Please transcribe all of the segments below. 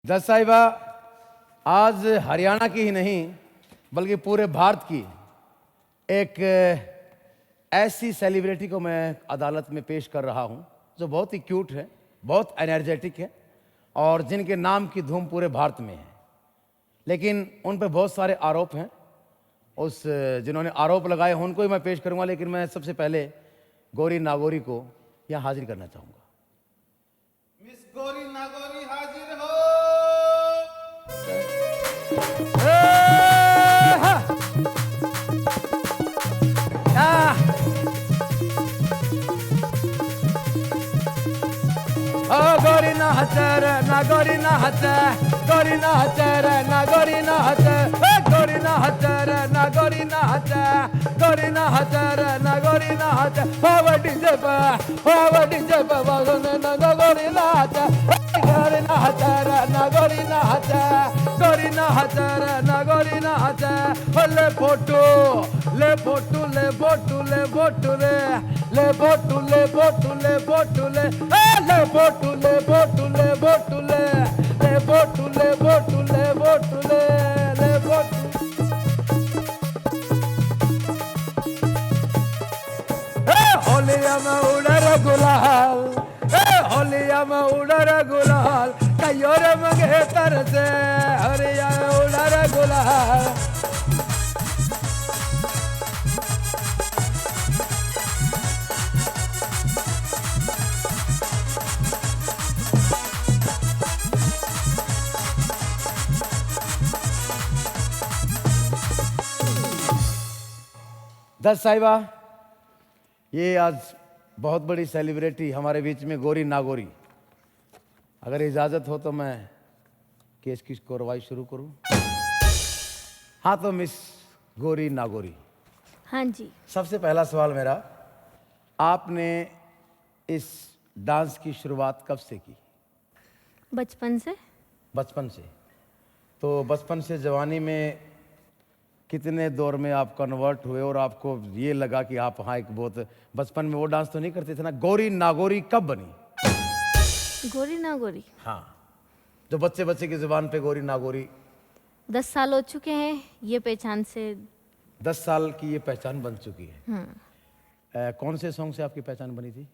दस साहिबा आज हरियाणा की ही नहीं बल्कि पूरे भारत की एक ऐसी सेलिब्रिटी को मैं अदालत में पेश कर रहा हूं जो बहुत ही क्यूट है, बहुत एनर्जेटिक है और जिनके नाम की धूम पूरे भारत में है। लेकिन उन पर बहुत सारे आरोप हैं। उस जिन्होंने आरोप लगाए हैं उनको ही मैं पेश करूंगा, लेकिन मैं सबसे पहले गौरी नागौरी को यहाँ हाजिर करना चाहूंगा। मिस गौरी नागौरी हाजिर हो। गौरी ना हचर ना गौरी ना हचर गौरी ना हचर ना गौरी ना हचर गौरी ना हचर ना गौरी ना हचर गौरी ना हचर ना गौरी ना हचर हावड़ी जब ना गौरी ना हचर गौरी ना हचर ना गौरी ना हचर गौरी ना हचर ना गौरी ना हचर ले फोटो ले फोटो ले फोटो ले फोटो ले फोटो ले फोटो ले फोटो ले ले फोटो ले फोटो ले फोटो ले ले फोटो ले फोटो ले फोटो ले ले फोटो। होलिया में उड़र गुलाल, होलिया में उड़र गुलाल कयोर मगे तरसे हरिया में उड़र गुलाल। दस साहिबा, ये आज बहुत बड़ी सेलिब्रिटी हमारे बीच में गौरी नागौरी, अगर इजाजत हो तो मैं केस की कार्रवाई शुरू करूं। हाँ तो मिस गौरी नागौरी, हाँ जी। सबसे पहला सवाल मेरा, आपने इस डांस की शुरुआत कब से की? बचपन से। बचपन से। तो बचपन से जवानी में कितने दौर में आप कन्वर्ट हुए और आपको ये लगा कि आप हाँ एक बहुत बचपन में वो डांस तो नहीं करते थे ना? गौरी नागौरी कब बनी? गौरी नागौरी, हाँ, जो बच्चे बच्चे की जुबान पे गौरी नागौरी। 10 साल हो चुके हैं ये पहचान से। 10 साल की ये पहचान बन चुकी है। कौन से सॉन्ग से आपकी पहचान बनी थी?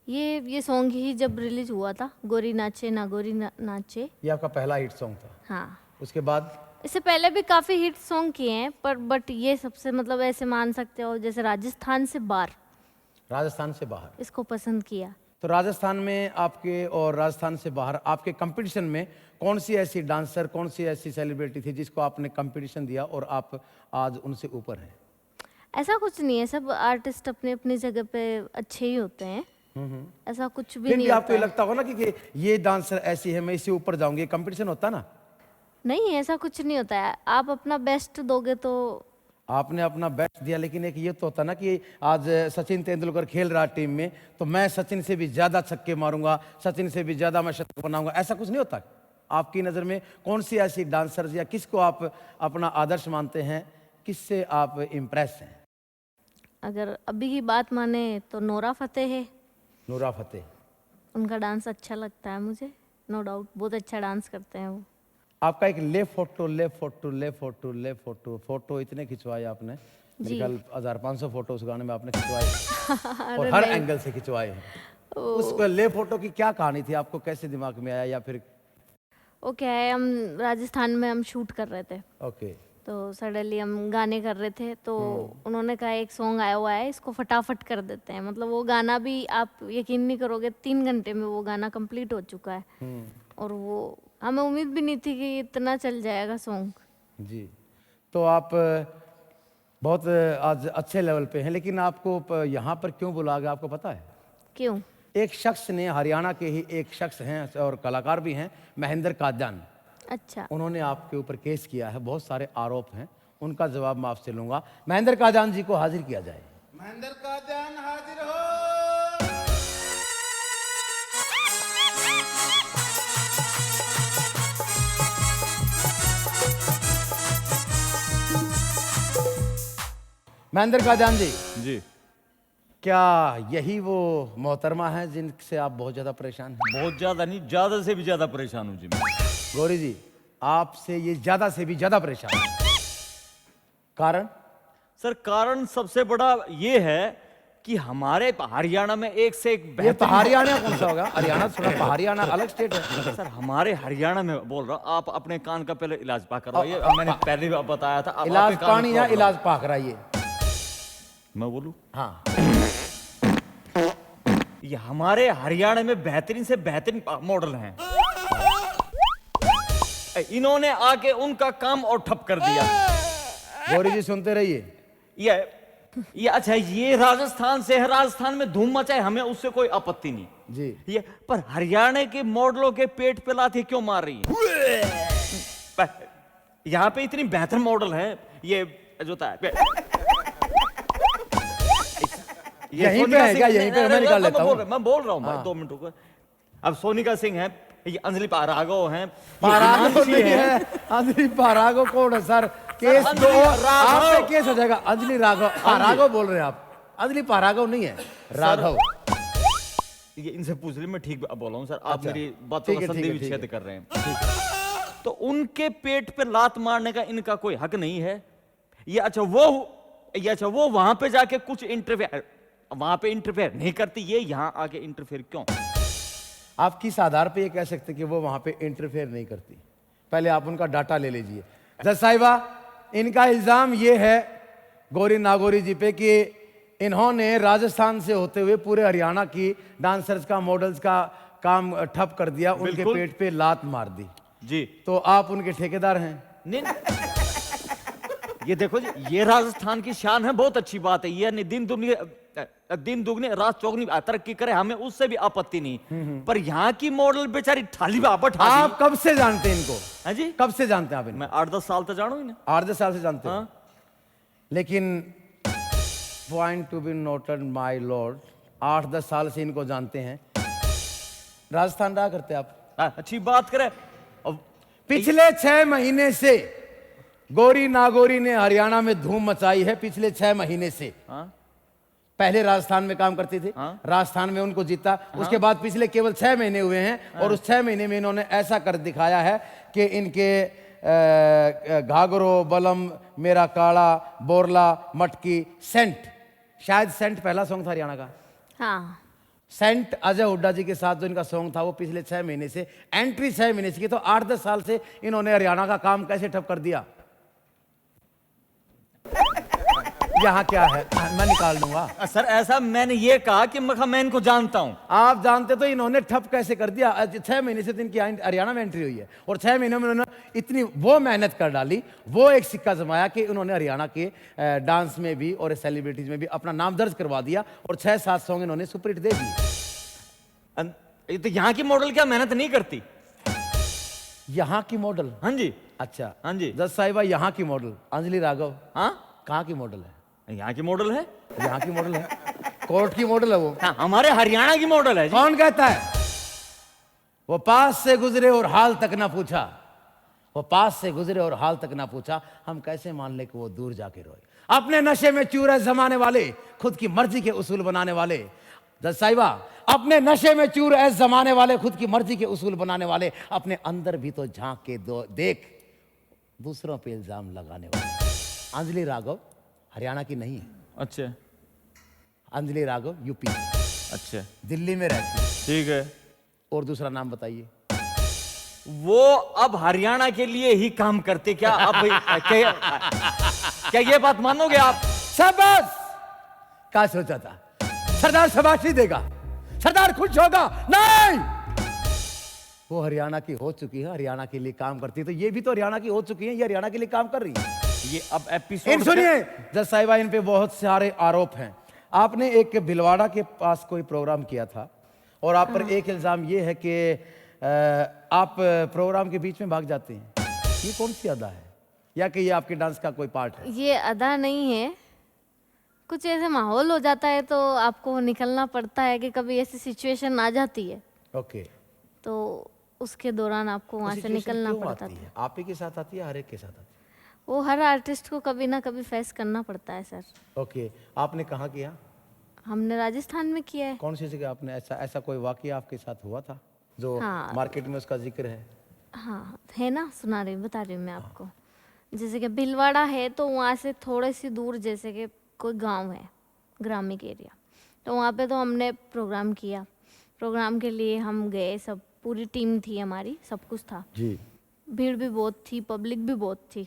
ये सॉन्ग ही जब रिलीज हुआ था, गोरी नाचे नागौरी नाचे, ये आपका पहला हिट सॉन्ग था? हाँ। उसके बाद इससे पहले भी काफी हिट सॉन्ग किए हैं, पर बट ये सबसे मतलब ऐसे मान सकते हो जैसे राजस्थान से बाहर, राजस्थान से बाहर इसको पसंद किया। तो राजस्थान में आपके और राजस्थान से बाहर आपके कंपटीशन में कौन सी ऐसी डांसर, कौन सी ऐसी सेलिब्रिटी थी जिसको आपने कंपटीशन दिया और आप आज उनसे ऊपर हैं? ऐसा कुछ नहीं है, सब आर्टिस्ट अपने अपनी जगह पे अच्छे ही होते हैं। ऐसा कुछ भी फिर नहीं भी आपको ये होता है। लगता होगा ना कि ये डांसर ऐसी है मैं इससे ऊपर जाऊंगी, कंपटीशन होता ना? नहीं, ऐसा कुछ नहीं होता है, आप अपना बेस्ट दोगे तो। आपने अपना बेस्ट दिया, लेकिन एक ये तो होता ना कि आज सचिन तेंदुलकर खेल रहा टीम में तो मैं सचिन से भी ज्यादा छक्के मारूंगा, सचिन से भी ज्यादा मैं शतक बनाऊंगा, ऐसा कुछ नहीं होता? आपकी नज़र में कौन सी ऐसी डांसर या किसको आप अपना आदर्श मानते हैं, किससे आप इम्प्रेस हैं? अगर अभी की बात माने तो नोरा फतेह है। नूरा फतेह, उनका डांस अच्छा लगता है मुझे, नो डाउट, बहुत अच्छा डांस करते हैं वो। आपका एक ले फोटो ले फोटो ले फोटो ले फोटो फोटो इतने खिंचवाए आपने, मेरे ख्याल 1500 फोटो उस गाने में आपने खिंचवाए और हर एंगल से खिंचवाए हैं। उस ले फोटो की क्या कहानी थी, आपको कैसे दिमाग में आया? या फिर वो क्या है, हम राजस्थान में हम शूट कर रहे थे, ओके, तो सडनली हम गाने कर रहे थे, तो उन्होंने कहा एक सॉन्ग आया हुआ है, इसको फटाफट कर देते हैं। मतलब वो गाना भी आप यकीन नहीं करोगे 3 घंटे में वो गाना कंप्लीट हो चुका है। और वो हमें उम्मीद भी नहीं थी कि इतना चल जाएगा सॉन्ग। जी। तो आप बहुत आज अच्छे लेवल पे हैं, लेकिन आपको यहाँ पर क्यों बुलाया गया आपको पता है? क्यों? एक शख्स ने, हरियाणा के ही एक शख्स हैं और कलाकार भी हैं, महेंद्र कादयान, अच्छा। उन्होंने आपके ऊपर केस किया है, बहुत सारे आरोप हैं, उनका जवाब मैं आपसे लूंगा। महेंद्र कादयान जी को हाजिर किया जाए। महेंद्र का ध्यान हाजिर हो। महेंद्र कादयान जी, जी। क्या यही वो मोहतरमा है जिनसे आप बहुत ज्यादा परेशान हैं? बहुत ज्यादा नहीं, ज्यादा से भी ज्यादा परेशान हूँ जी मैं। गौरी जी, आपसे ये ज्यादा से भी ज्यादा परेशान है। कारण? सर कारण सबसे बड़ा ये है कि हमारे हरियाणा में एक से एक ये बेहतरीन हरियाणा कौन सा होगा? हरियाणा थोड़ा हरियाणा अलग स्टेट है। सर हमारे हरियाणा में बोल रहा हूँ, आप अपने कान का पहले इलाज पा करवाइए। मैंने पहले भी बताया था, आप इलाज अपने कान पानी में या प्रॉब्लम- इलाज पाक कराइए। मैं बोलूं, हाँ, ये हमारे हरियाणा में बेहतरीन से बेहतरीन मॉडल हैं। इन्होंने आके उनका काम और ठप कर दिया। गौरी जी सुनते रहिए। ये अच्छा, ये राजस्थान से है, राजस्थान में धूम मचाए, हमें उससे कोई आपत्ति नहीं जी, ये, पर हरियाणा के मॉडलों के पेट पे लाठी क्यों मार रही है? यहाँ पे इतनी बेहतर मॉडल है, ये जो था यहीं पे है क्या? यहीं पे मैं निकाल लेता हूँ। मैं बोल रहा हूँ भाई, हाँ। 2 मिनट रुको। अब सोनिका सिंह है, ये अंजलि पारागो हैं, पारागो हिमांशी नहीं हैं। है, अंजलि पारागो कौन है सर? केस अंजलि दो, राघव। आप पे केस हो जाएगा। अंजलि राघव, पारागो बोल रहे हैं आप? अंजलि पारागो नहीं है, राघव। ये इनसे पूछ रही, मैं ठीक बोल रहा हूँ सर, आप अच्छा, मेरी बातों ठीक का है, ठीक संधि है, ठीक विच्छेद है। कर रहे हैं। तो उनके पेट पे लात मारने का इनका कोई हक नहीं है। ये अच्छा वो वहां पे जाके कुछ इंटरफेयर, वहां पे इंटरफेयर नहीं करती, ये यहाँ आके इंटरफेयर क्यों? आप किस आधार पे ये कह सकते कि वो वहां पे इंटरफेयर नहीं करती? पहले आप उनका डाटा ले लीजिए। जज साहिबा, इनका इल्जाम ये है गौरी नागौरी जी पे कि इन्होंने राजस्थान से होते हुए पूरे हरियाणा की डांसर्स का, मॉडल्स का काम ठप कर दिया, उनके बिल्कुल। पेट पे लात मार दी। जी तो आप उनके ठेकेदार हैं? नहीं, ये देखो जी, ये राजस्थान की शान है, बहुत अच्छी बात है। ये नहीं दिन दुगनी रात चौगनी तरक्की करे, हमें उससे भी आपत्ति नहीं। पर यहाँ की मॉडल बेचारी थाली बाबा आप कब से जानते हैं इनको? हाँ जी, कब से जानते हैं आप इनको? मैं 8-10 साल तक जानू इन्हें। 8-10 साल से जानते हैं। हाँ। लेकिन point to be noted my Lord, 8-10 साल से इनको जानते हैं। राजस्थान रहा करते आप? अच्छी बात करे। अब पिछले 6 महीने से गौरी नागौरी ने हरियाणा में धूम मचाई है। पिछले 6 महीने से। हाँ? पहले राजस्थान में काम करती थी, हाँ? राजस्थान में उनको जीता। उसके बाद पिछले केवल 6 महीने हुए हैं और उस 6 महीने में इन्होंने ऐसा कर दिखाया है कि इनके घाघरो, बलम, मेरा काड़ा, बोरला, मटकी, सेंट, शायद सेंट पहला सॉन्ग था हरियाणा का। हाँ, सेंट अजय हुड्डा जी के साथ जो इनका सॉन्ग था वो पिछले 6 महीने से, एंट्री 6 महीने से की। तो 8-10 साल से इन्होंने हरियाणा का काम कैसे ठप कर दिया? यहाँ क्या है, मैं निकाल लूंगा। सर ऐसा मैंने ये कहा कि मैं इनको जानता हूं। आप जानते तो इन्होंने ठप कैसे कर दिया? 6 महीने से तो इनकी हरियाणा में एंट्री हुई है और 6 महीने में उन्होंने इतनी वो मेहनत कर डाली, वो एक सिक्का जमाया कि उन्होंने हरियाणा के डांस में भी और सेलिब्रिटीज में भी अपना नाम दर्ज करवा दिया और 6-7 सॉन्ग इन्होंने सुपरहिट दे दिए। तो यहाँ की मॉडल क्या मेहनत नहीं करती? यहाँ की मॉडल? हाँ जी, अच्छा, हाँ जी। जज साहिबा, यहाँ की मॉडल अंजलि राघव हाँ, कहाँ की मॉडल है? यहाँ की मॉडल है। यहाँ की मॉडल है, कोर्ट की मॉडल है वो। हाँ, हमारे हरियाणा की मॉडल है जी। कौन कहता है? वो पास से गुजरे और हाल तक ना पूछा, वो पास से गुजरे और हाल तक ना पूछा, हम कैसे मान ले कि वो दूर जाके रोए। अपने नशे में चूर है जमाने वाले, खुद की मर्जी के उसूल बनाने वाले। जज साहिबा, अपने नशे में चूर है जमाने वाले, खुद की मर्जी के उसूल बनाने वाले, अपने अंदर भी तो झांक के देख, दूसरों पे इल्जाम लगाने वाले। अंजलि राघव हरियाणा की नहीं है। अच्छा अंजलि राघव यूपी, अच्छा, दिल्ली में रहती है। ठीक है। और दूसरा नाम बताइए। वो अब हरियाणा के लिए ही काम करते क्या आप? क्या ये बात मानोगे आप? शाबाश! क्या सोचा था? सरदार शाबाशी देगा, सरदार खुश होगा? नहीं, वो हरियाणा की हो चुकी है, हरियाणा के लिए काम करती है। तो ये भी तो हरियाणा की हो चुकी है, ये हरियाणा के लिए काम कर रही है। ये अब इन एपिसोड सुनिए जज साहिबा, इन पे बहुत सारे आरोप हैं। आपने एक भिलवाड़ा के पास कोई प्रोग्राम किया था और आप पर एक इल्जाम ये है कि आप प्रोग्राम के बीच में भाग जाते हैं। ये कौन सी अदा है, या कि ये आपके डांस का कोई पार्ट है? ये अदा नहीं है, कुछ ऐसे माहौल हो जाता है तो आपको निकलना पड़ता है कि कभी ऐसी सिचुएशन आ जाती है ओके। तो उसके दौरान आपको वहां से निकलना पड़ता है? है। आप ही के साथ आती है, हर एक के साथ आती वो हर आर्टिस्ट को कभी ना कभी फेस करना पड़ता है सर। है? ओके, आपने कहाँ किया? हमने राजस्थान में किया है। कौन सी जगह आपने ऐसा ऐसा कोई वाकया आपके साथ हुआ था जो हाँ। मार्केट में उसका जिक्र है? हाँ है ना, बता रही हूँ मैं आपको। जैसे कि भीलवाड़ा है तो वहाँ से थोड़ी सी दूर जैसे कि कोई गांव है, ग्रामीण एरिया, तो वहाँ पे तो हमने प्रोग्राम किया। प्रोग्राम के लिए हम गए, सब पूरी टीम थी हमारी, सब कुछ था। जी। भीड़ भी बहुत थी, पब्लिक भी बहुत थी।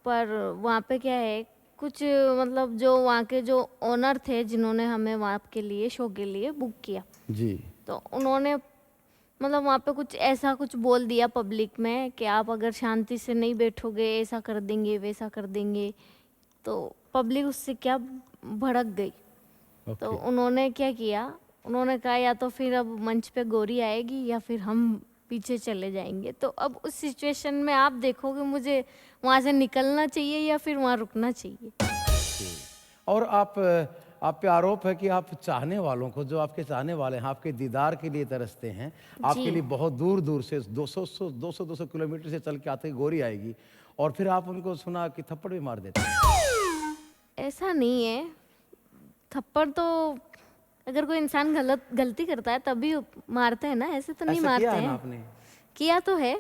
पर वहाँ पे क्या है, कुछ मतलब जो वहाँ के जो ओनर थे जिन्होंने हमें वहाँ के लिए शो के लिए बुक किया, जी। तो उन्होंने मतलब वहाँ पे कुछ ऐसा कुछ बोल दिया पब्लिक में कि आप अगर शांति से नहीं बैठोगे ऐसा कर देंगे वैसा कर देंगे। तो पब्लिक उससे क्या भड़क गई। तो ओके। उन्होंने क्या किया, उन्होंने कहा या तो फिर अब मंच पे गौरी आएगी या फिर हम पीछे चले जाएंगे। तो अब उस सिचुएशन में आप देखो कि मुझे वहाँ से निकलना चाहिए या फिर वहाँ रुकना चाहिए। और आप पे आरोप है कि आप चाहने वालों को, जो आपके चाहने वाले हैं, आपके दीदार के लिए तरसते हैं, आपके लिए बहुत दूर दूर से 200 किलोमीटर से चल के आते हैं गौरी आएगी, और फिर आप उनको सुना कि थप्पड़ भी मार देते हैं। ऐसा नहीं है, थप्पड़ तो अगर कोई इंसान गलती करता है तभी मारते हैं ना, ऐसे तो नहीं ऐसा मारते किया है ना हैं। आपने? किया तो है।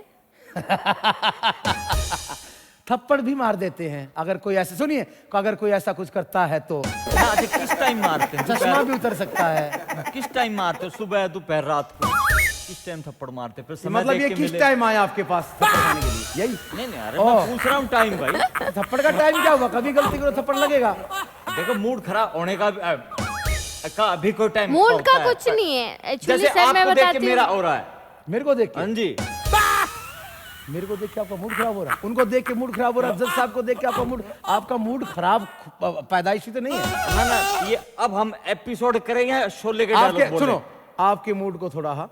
थप्पड़ भी मार देते हैं अगर कोई ऐसे, सुनिए, अगर कोई ऐसा कुछ करता है तो हाँ, अच्छा, किस टाइम मारते हैं? चश्मा भी उतर सकता है। किस टाइम मारते हो? सुबह, दोपहर, रात को? किस टाइम थप्पड़ मारते हैं? फिर समय मतलब देख ये के किस मिले। टाइम आया आपके पास थप्पड़ खाने के लिए? यही? नहीं नहीं, अरे ओह। मैं पूछ रहा हूँ टाइम भाई। थप्पड़ का टाइम क्या हुआ? कभी गलती करो थप्पड़ लगेगा। देखो मूड खराब होने का अभी कोई टाइम मूड का कुछ नहीं है एक्चुअली जैसे सर, मैं आपको देख के बताती मेरा हूँ। हो रहा है। मेरे को देख के? हाँ जी। मेरे को देख के आपका मूड खराब हो रहा है? उनको देख के मूड खराब हो रहा है? जज साहब को देख के आपका मूड खराब पैदाइशी तो नहीं है ना ना, ये अब हम एपिसोड करेंगे शोले के आपके? डायलॉग सुनो, आपके मूड को थोड़ा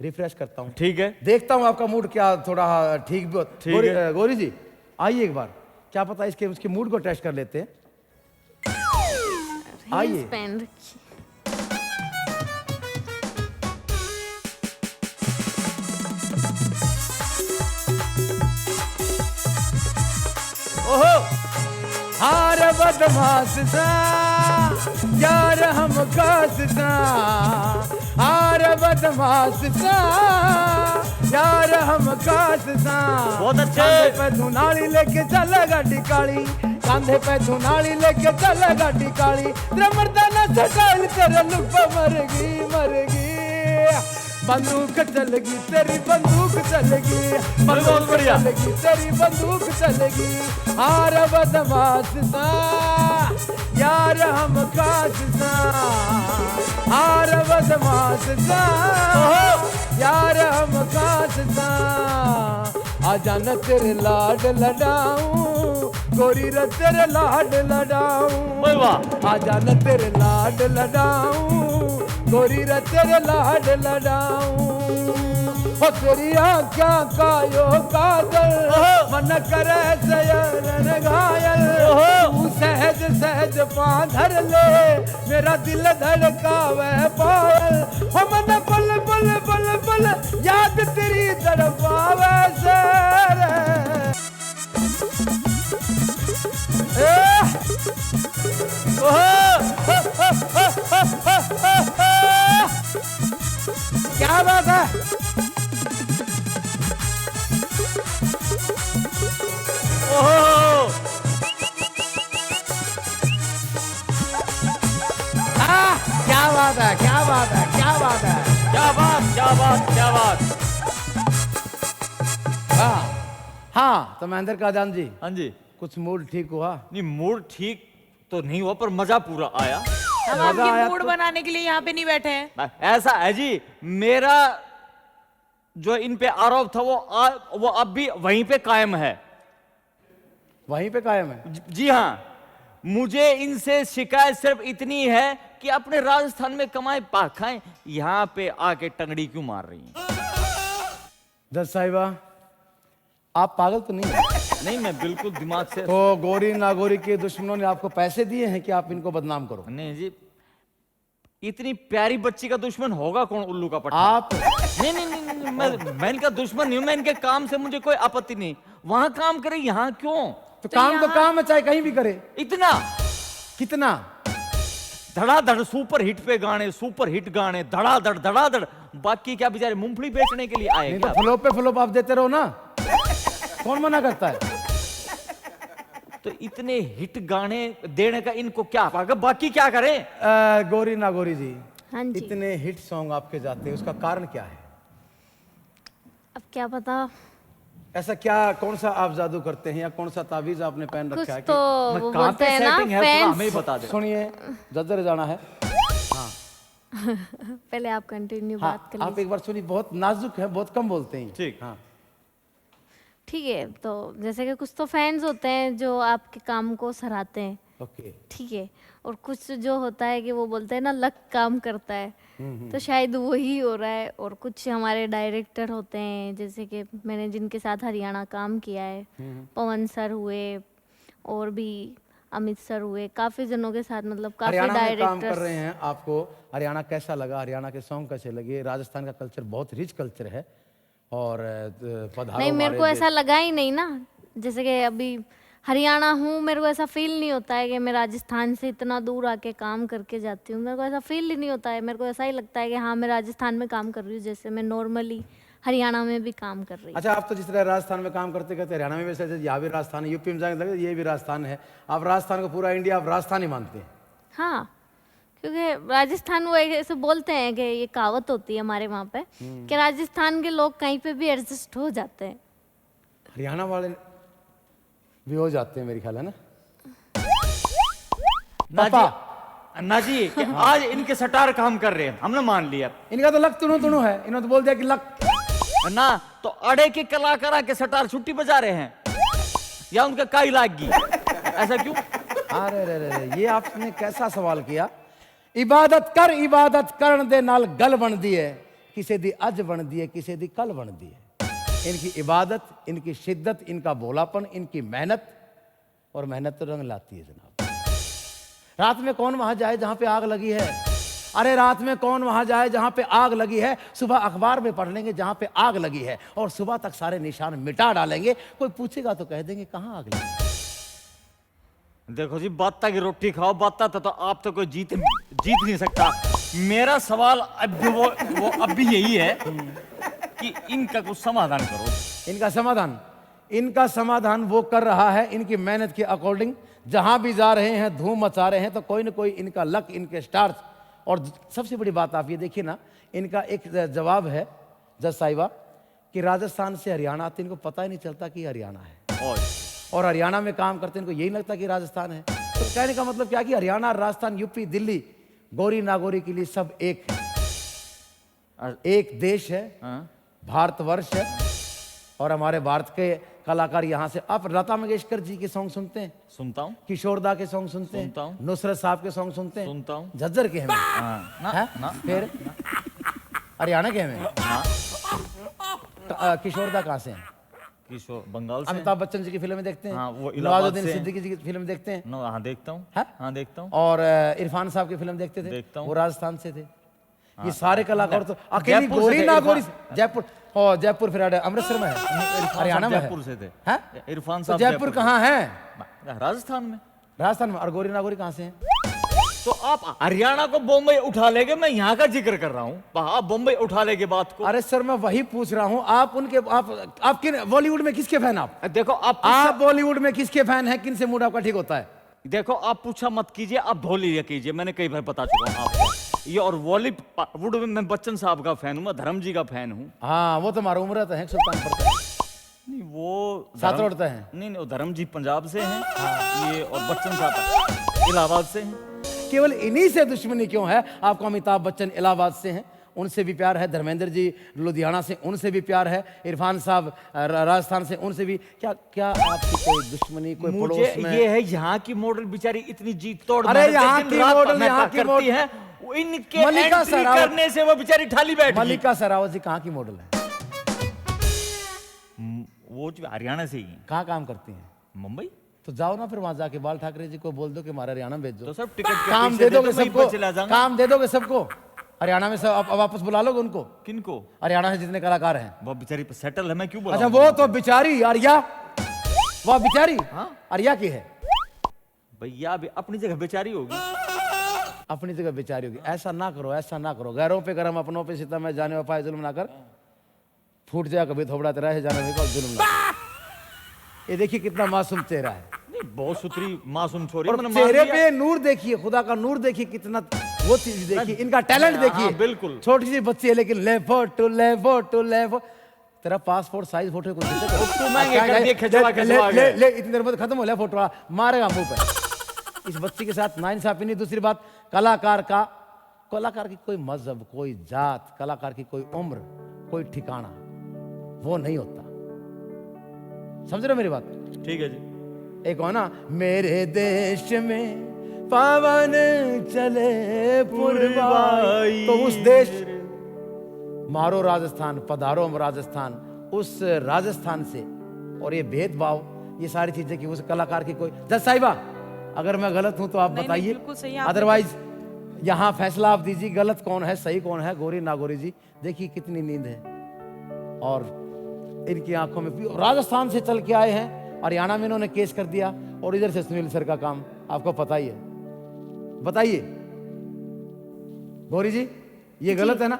रिफ्रेश करता हूँ, ठीक है। देखता हूँ आपका मूड क्या थोड़ा ठीक भी हो। ठीक है। गौरी जी आइए एक बार, क्या पता उसके मूड को टेस्ट कर लेते हैं। आइए। Heels पहन रखी। ओहो, हार बदमाश सा यार हम खास सा, हार बदमाश सा यार हम खास सा। बहुत अच्छे। कांधे पे धुनाली लेके चल गाड़ी काली, कांधे पे धुनाली लेके चल गाड़ी काली, तेरा मर्दाना सटाइल तेरे लुक पे मरेगी। बंदूक चलेगी तेरी बंदूक चलेगी, बंदूक बढ़िया। चलेगी तेरी बंदूक चलेगी। हार बदमाश सा यार हम खास सा, हार बदमाश सा यार हम खास सा। आजा न तेरे लाड लडाऊं गोरी रे तेरे लाड लडाऊं, वाह वाह। आजा न तेरे लाड लडाऊं गोरी रे तेरे लाड लडाऊं। ओ तेरी आँखों का यो काजल मन करे सयरन घायल, तू सहज सहज पाधर ले मेरा दिल धड़कावे पायल। हो मन पल पल पल पल याद तेरी तड़पावे सर। क्या बात है? ओहो, क्या बात है? क्या बात है? क्या बात है? क्या बात, क्या बात, क्या बात। हाँ तो महेंद्र काजान जी, हाँ जी। कुछ मूड ठीक हुआ? नहीं, मूड ठीक तो नहीं हुआ पर मजा पूरा आया। हम मजा आया आपकी मूड तो- बनाने के लिए यहाँ पे नहीं बैठे हैं। ऐसा है जी, मेरा जो इन पे आरोप था वो अब भी वहीं पे कायम है। वहीं पे कायम है? जी हाँ, मुझे इनसे शिकायत सिर्फ इतनी है कि अपने राजस्थान में कमाए खाएं, यहाँ पे आके टंगड़ी क्यों मार रही हैं? जज साहिबा आप पागल तो नहीं है? नहीं, मैं बिल्कुल दिमाग से। तो गौरी नागौरी के दुश्मनों ने आपको पैसे दिए हैं कि आप इनको बदनाम करो? नहीं जी, इतनी प्यारी बच्ची का दुश्मन होगा कौन? उल्लू का पट्टा। आप नहीं नहीं नहीं, नहीं मैं इनका दुश्मन नहीं हूं, मैं इनके काम से मुझे कोई आपत्ति नहीं। वहां काम करे, यहाँ क्यों? तो काम तो काम है, चाहे कहीं भी करे। इतना कितना? धड़ाधड़ सुपर हिट पे गाने, सुपर हिट गाने, धड़ाधड़ धड़ाधड़। बाकी क्या बेचारे मूंगफली बेचने के लिए आए नहीं तो क्या? फ्लोप पे फ्लोप आप देते रहो ना, कौन मना करता है? तो इतने हिट गाने देने का इनको क्या अगर बाकी क्या करें? गौरी नागौरी जी, हाँ जी। इतने हिट सॉन्ग आपके जाते हैं, उसका कारण क्या है? अब क्या पता, ऐसा क्या, कौन सा आप जादू करते हैं या कौन सा तावीज आपने पहन कुछ रखा है तो वो कहाँ बोलते पे हैं ना सेटिंग है थोड़ा हमें ही फैंस। बता दे। सुनिए, जज्जर जाना है। पहले आप कंटिन्यू हाँ, बात कर आप लीजिए। एक बार सुनिए, बहुत नाजुक है, बहुत कम बोलते हैं। ठीक। हाँ, ठीक है, तो जैसे कि कुछ तो फैंस होते हैं जो आपके काम को सराहते हैं, ओके। ठीक है, और कुछ जो होता है कि वो बोलते हैं ना लक काम करता है, तो शायद वही हो रहा है। और कुछ हमारे डायरेक्टर होते हैं, जैसे कि मैंने जिनके साथ हरियाणा काम किया है, पवन सर हुए और भी अमित सर हुए, काफी जनों के साथ, मतलब काफी हरियाणा में काम कर डायरेक्टर्स। रहे हैं, आपको हरियाणा कैसा लगा? हरियाणा के सॉन्ग कैसे लगे? राजस्थान का कल्चर बहुत रिच कल्चर है और पधारो नहीं, मेरे हमारे को देश। ऐसा लगा ही नहीं ना, जैसे कि अभी हरियाणा हूँ, मेरे को ऐसा फील नहीं होता है कि मैं राजस्थान से इतना दूर आके काम करके जाती हूँ। मेरे को ऐसा फील ही नहीं होता है। मेरे को ऐसा ही लगता है कि हाँ, मैं राजस्थान में काम कर रही हूँ, जैसे मैं नॉर्मली हरियाणा में भी काम कर रही हूँ। अच्छा, आप तो जिस तरह राजस्थान में काम करते करते हरियाणा में वैसे यहाँ भी राजस्थान है, यूपी में जाएंगे लगे ये भी राजस्थान है। आप राजस्थान को पूरा इंडिया आप राजस्थान ही मानते हैं? हाँ, क्योंकि राजस्थान वो ऐसे बोलते हैं कि ये कहावत होती है हमारे वहाँ पे कि राजस्थान के लोग कहीं पे भी एडजस्ट हो जाते हैं। हरियाणा वाले भी हो जाते हैं मेरे ख्याल है ना? ना पापा। जी, ना जी, कि आज इनके सटार काम कर रहे हैं, हमने मान लिया। इनका तो लक तुणु तुणु है, इन्होंने तो बोल दिया कि लक। ना तो अड़े के कलाकारा के सटार छुट्टी बजा रहे हैं या उनका काई लाग गई, ऐसा क्यों? अरे रे रे, ये आपने कैसा सवाल किया? इबादत करन दे नाल गल बनदी है, किसे दी अज बनदी है, किसे दी कल बनदी है। इनकी इबादत, इनकी शिद्दत, इनका भोलापन, इनकी मेहनत, और मेहनत तो रंग लाती है जनाब। रात में कौन वहां जाए जहां पे आग लगी है? अरे रात में कौन वहां जाए जहां पे आग लगी है? सुबह अखबार में पढ़ लेंगे जहां पे आग लगी है, और सुबह तक सारे निशान मिटा डालेंगे। कोई पूछेगा तो कह देंगे कहां आग लगी। देखो जी, बाता की रोटी खाओ, बाता तो आप तो कोई जीत नहीं सकता। मेरा सवाल अब भी यही है कि इनका कुछ समाधान करो। इनका समाधान वो कर रहा है इनकी मेहनत के अकॉर्डिंग। जहां भी जा रहे हैं धूम मचा रहे हैं, तो कोई ना कोई इनका लक, इनके स्टार्स। और सबसे बड़ी बात आप ये देखिए ना, इनका एक जवाब है जज साहिबा कि राजस्थान से हरियाणा आते इनको पता ही नहीं चलता कि हरियाणा है, और हरियाणा में काम करते इनको यही लगता कि राजस्थान है। तो कहने का मतलब क्या कि हरियाणा, राजस्थान, यूपी, दिल्ली, गौरी नागौरी के लिए सब एक है, एक देश है, भारतवर्ष है। और हमारे भारत के कलाकार यहाँ से, आप लता मंगेशकर जी के सॉन्ग सुनते हैं? सुनता हूँ। किशोरदा के सॉन्ग सुनते हैं? सुनता हूँ। नुसरत साहब के सॉन्ग सुनते हैं? सुनता हूँ। झज्जर के हैं? फिर हरियाणा के हैं? किशोरदा कहाँ से हैं? किशोर बंगाल से। अमिताभ बच्चन जी की फिल्में देखते हैं? हाँ, वो इलाहाबाद नवाजुद्दीन से हैं। सिद्दीकी जी की फिल्म देखते हैं? हाँ देखता हूँ। हैं? हाँ देखता हूँ। और इरफान साहब की फिल्म देखते थे? देखता हूँ। वो राजस्थान से थे। ये सारे कलाकार तो अकेली जयपुर से गौरी थे, नागौरी इरफान। जयपुर, और जयपुर फिर अमृतसर में है, हरियाणा में है। जयपुर से थे। हैं? इरफान तो साहब जयपुर कहाँ है? राजस्थान में। राजस्थान में। और गौरी नागौरी कहाँ से हैं? तो आप हरियाणा को बॉम्बे उठा लेंगे, मैं यहाँ का जिक्र कर रहा हूँ। आप बॉम्बे उठा लेंगे बात को। अरे सर, मैं वही पूछ रहा हूँ। आप किन बॉलीवुड में किसके फैन? आप देखो आप बॉलीवुड में किसके फैन हैं? किन से मूड आपका ठीक होता है? देखो, आप पूछा मत कीजिए, आप धोली कीजिए। मैंने कई बार बता चुका हूँ आपको। ये और बॉलीवुड में मैं बच्चन साहब का फैन हूँ, मैं धर्म जी का फैन हूँ। हाँ, वो तो हमारा उम्र है, सुल्तानपुर का। नहीं, वो साथ लौटते हैं। नहीं, वो धर्म जी पंजाब से हैं। ये और बच्चन साहब इलाहाबाद से हैं। केवल इन्हीं से दुश्मनी क्यों है आपको? अमिताभ बच्चन इलाहाबाद से हैं, उनसे भी प्यार है। धर्मेंद्र जी लुधियाना से, उनसे भी प्यार है। इरफान साहब राजस्थान से, उनसे भी। क्या आपकी कोई दुश्मनी, कोई मुझे पड़ोस में? ये है, यहाँ की मॉडल बेचारी इतनी जीत तोड़ अरे मेहनत यहाँ दिन की रात मॉडल, मेहनत यहाँ की करती मॉडल है। इनके मल्लिका एंट्री शेरावत। करने से वो बेचारी ठाली बैठ गई। मल्लिका शेरावत जी कहाँ की मॉडल है? वो जो हरियाणा से ही है। कहाँ काम करती हैं? मुंबई। तो जाओ ना फिर वहां जाके बाल ठाकरे जी को बोल दो कि हमारे हरियाणा में भेज दो। तो सब टिकट के काम पैसे दे दोगे मैं वहीं सबको, पर चला जाऊंगा। काम दे दोगे सबको हरियाणा में। सब आप वापस बुला लोगे उनको? किनको? हरियाणा से जितने कलाकार हैं। वो बेचारी पर सेटल है, मैं क्यों बोला? अच्छा, वो तो बेचारी आर्या, वह बेचारी हाँ? आर्या की है। भैया भी अपनी जगह बेचारी होगी। अपनी जगह बेचारी होगी। ऐसा ना करो, ऐसा ना करो। गैरों पे करम, अपनों पे सितम है, जाने वफाए जुल्म ना कर, फूट जा कभी थोबड़ा तेरा है, जाने वफाए जुल्म ना कर। ये देखिए कितना मासूम चेहरा है, नहीं बहुत सुथरी मासूम छोरी, और मैंने मान चेहरे लिया। पे नूर देखिए, खुदा का नूर देखिए कितना, वो चीज देखिए, इनका टैलेंट देखिए। हाँ, बिल्कुल। छोटी सी बच्ची है लेकिन ले फोटो तेरा पासपोर्ट साइज फोटो कुछ तू महंगे कर दिए, खिंचवा खिंचवा के। ले इतनी देर में खत्म हो गया फोटो वाला, मारेगा मुंह पे। इस बच्ची के साथ नाइंसाफी नहीं। दूसरी बात, कलाकार की कोई मजहब, कोई जात, कलाकार की कोई उम्र, कोई ठिकाना वो नहीं होता। समझ रहे हो मेरी बात? ठीक है जी। एक हो ना, मेरे देश में पावन चले पुरवाई, तो उस देश, मारो राजस्थान, पधारो राजस्थान, उस राजस्थान से। और ये भेदभाव, ये सारी चीजें कि उस कलाकार की कोई, जज साहिबा अगर मैं गलत हूं तो आप नहीं, बताइए, बिल्कुल सही है आपने। अदरवाइज यहाँ फैसला आप दीजिए, गलत कौन है सही कौन है। गोरी नागोरी जी देखिए कितनी नींद है, और इनकी आंखों में राजस्थान से चल के आए हैं, हरियाणा में इन्होंने केस कर दिया, और इधर से सुनील सर का काम आपको पता ही है। बताइए गौरी जी, ये गलत है ना?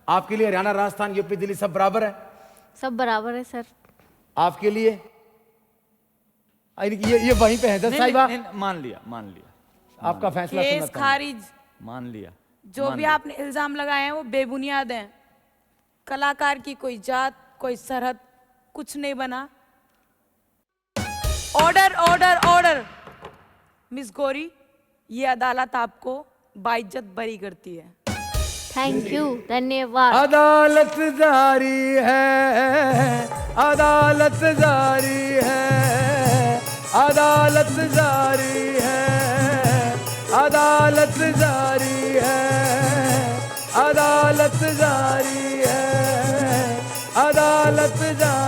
आपके लिए हरियाणा, राजस्थान, यूपी, दिल्ली सब बराबर है? सब बराबर है सर। आपके लिए ये वहीं पे है। जज साहिबा मान लिया आपका फैसला केस सुनना चाहूंगा। खारिज। मान लिया। जो भी आपने इल्जाम लगाए हैं वो बेबुनियाद हैं। कलाकार की कोई जात, कोई सरहद कुछ नहीं बना। Order order order. Miss Gauri, ये अदालत आपको बाइज्जत बरी करती है। थैंक यू, धन्यवाद। अदालत जारी है, अदालत जारी है, अदालत जारी है, अदालत जारी है, अदालत जारी है, अदालत जारी